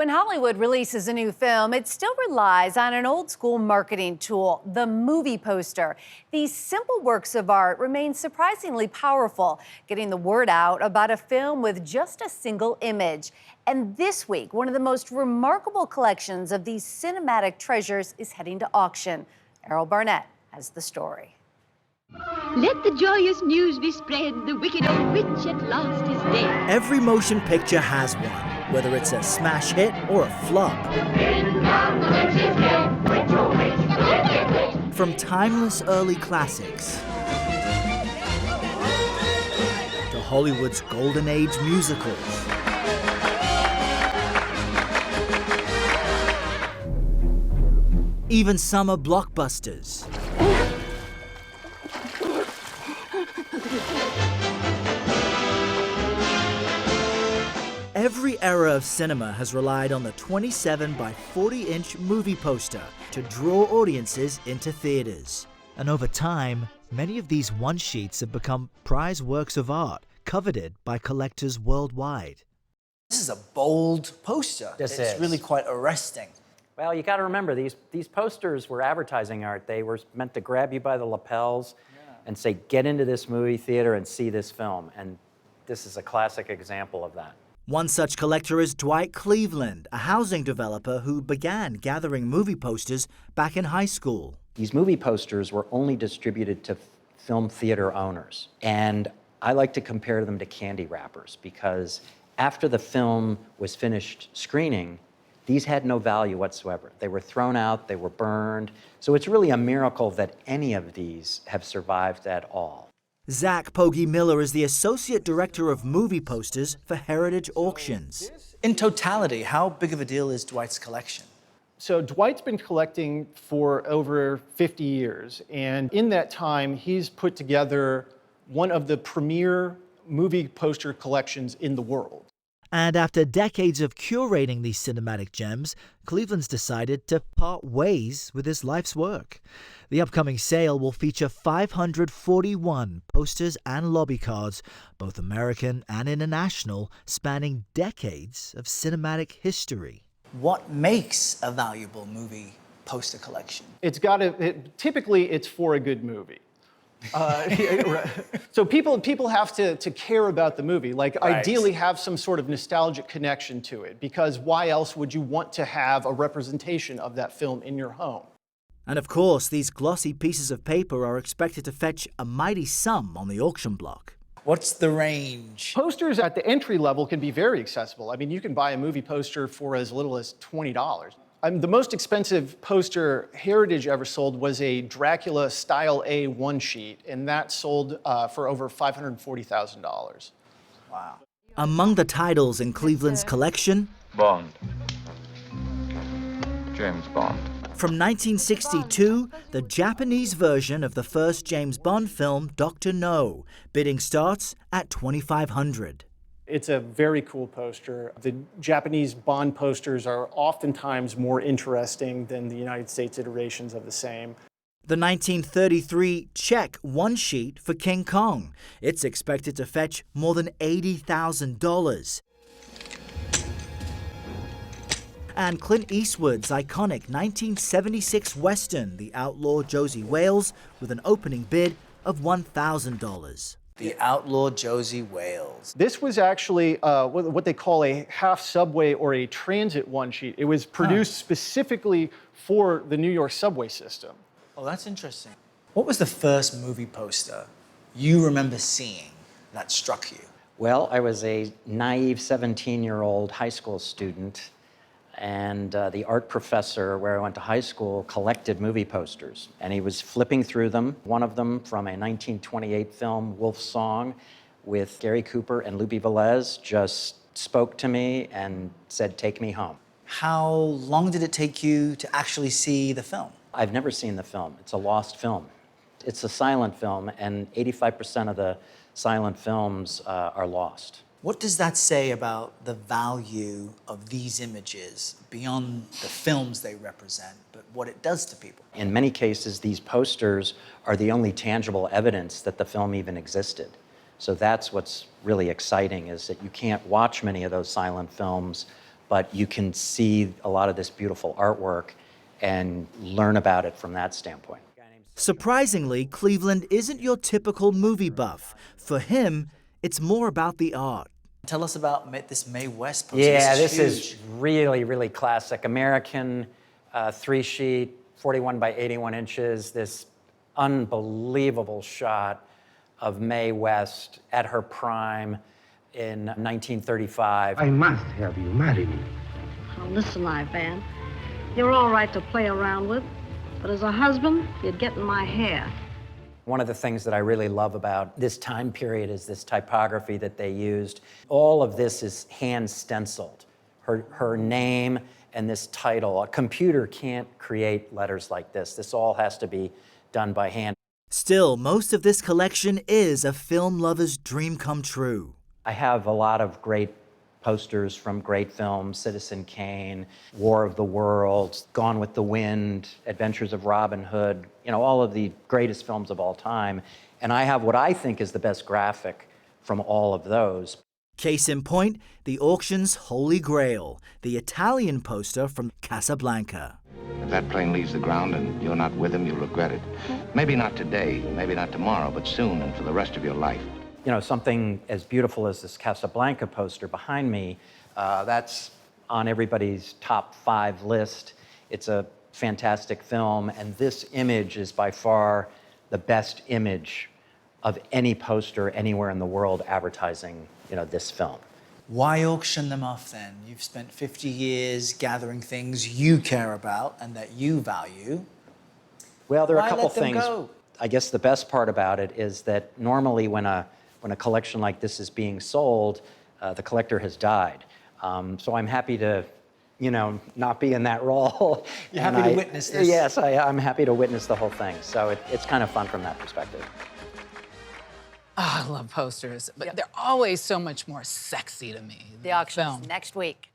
When Hollywood releases a new film, it still relies on an old school marketing tool, the movie poster. These simple works of art remain surprisingly powerful, getting the word out about a film with just a single image. And this week, one of the most remarkable collections of these cinematic treasures is heading to auction. Errol Barnett has the story. Let the joyous news be spread, the wicked old witch at last is dead. Every motion picture has one, whether it's a smash hit or a flop. From timeless early classics to Hollywood's golden age musicals. Even summer blockbusters. Every era of cinema has relied on the 27 by 40-inch movie poster to draw audiences into theaters. And over time, many of these one-sheets have become prized works of art, coveted by collectors worldwide. This is a bold poster. It's really quite arresting. Well, you got to remember, these posters were advertising art. They were meant to grab you by the lapels and say, get into this movie theater and see this film. And this is a classic example of that. One such collector is Dwight Cleveland, a housing developer who began gathering movie posters back in high school. These movie posters were only distributed to film theater owners. And I like to compare them to candy wrappers because after the film was finished screening, these had no value whatsoever. They were thrown out, they were burned. So it's really a miracle that any of these have survived at all. Zach Poggi Miller is the Associate Director of Movie Posters for Heritage Auctions. In totality, how big of a deal is Dwight's collection? So Dwight's been collecting for over 50 years, and in that time, he's put together one of the premier movie poster collections in the world. And after decades of curating these cinematic gems, Cleveland's decided to part ways with his life's work. The upcoming sale will feature 541 posters and lobby cards, both American and international, spanning decades of cinematic history. What makes a valuable movie poster collection? Typically, it's for a good movie. So people have to care about the movie, ideally have some sort of nostalgic connection to it, because why else would you want to have a representation of that film in your home? And of course, these glossy pieces of paper are expected to fetch a mighty sum on the auction block. What's the range? Posters at the entry level can be very accessible. I mean, you can buy a movie poster for as little as $20. The most expensive poster Heritage ever sold was a Dracula Style A one-sheet, and that sold for over $540,000. Wow. Among the titles in Cleveland's collection, Bond. James Bond. from 1962, the Japanese version of the first James Bond film, Dr. No. Bidding starts at $2,500. It's a very cool poster. The Japanese Bond posters are oftentimes more interesting than the United States iterations of the same. The 1933 Czech one-sheet for King Kong. It's expected to fetch more than $80,000. And Clint Eastwood's iconic 1976 Western, The Outlaw Josie Wales, with an opening bid of $1,000. The Outlaw Josie Wales. This was actually what they call a half subway or a transit one-sheet. It was produced specifically for the New York subway system. Oh, that's interesting. What was the first movie poster you remember seeing that struck you? Well, I was a naive 17-year-old high school student, and the art professor where I went to high school collected movie posters, and he was flipping through them. One of them from a 1928 film, Wolf's Song, with Gary Cooper and Lupe Velez, just spoke to me and said, take me home. How long did it take you to actually see the film? I've never seen the film. It's a lost film. It's a silent film, and 85% of the silent films are lost. What does that say about the value of these images beyond the films they represent, but what it does to people? In many cases, these posters are the only tangible evidence that the film even existed. So that's what's really exciting, is that you can't watch many of those silent films, but you can see a lot of this beautiful artwork and learn about it from that standpoint. Surprisingly, Cleveland isn't your typical movie buff. For him, it's more about the art. Tell us about this Mae West poster. Yeah, this this is is really, really classic. American 3-sheet, 41 by 81 inches, this unbelievable shot of Mae West at her prime in 1935. I must have you marry me. Oh, listen, Ivan, you're all right to play around with, but as a husband, you'd get in my hair. One of the things that I really love about this time period is this typography that they used. All of this is hand stenciled. Her name and this title. A computer can't create letters like this. This all has to be done by hand. Still, most of this collection is a film lover's dream come true. I have a lot of great posters from great films, Citizen Kane, War of the Worlds, Gone with the Wind, Adventures of Robin Hood, you know, all of the greatest films of all time. And I have what I think is the best graphic from all of those. Case in point, the auction's holy grail, the Italian poster from Casablanca. If that plane leaves the ground and you're not with him, you'll regret it. Maybe not today, maybe not tomorrow, but soon and for the rest of your life. You know, something as beautiful as this Casablanca poster behind me, that's on everybody's top 5 list. It's a fantastic film, and this image is by far the best image of any poster anywhere in the world advertising, you know, this film. Why auction them off then? You've spent 50 years gathering things you care about and that you value. Well, there are Why a couple let them things. go? I guess the best part about it is that normally when a collection like this is being sold, the collector has died. So I'm happy to, you know, not be in that role. You're happy to witness this? Yes, I'm happy to witness the whole thing. So it's kind of fun from that perspective. Oh, I love posters, but they're always so much more sexy to me. The auction's film. next week.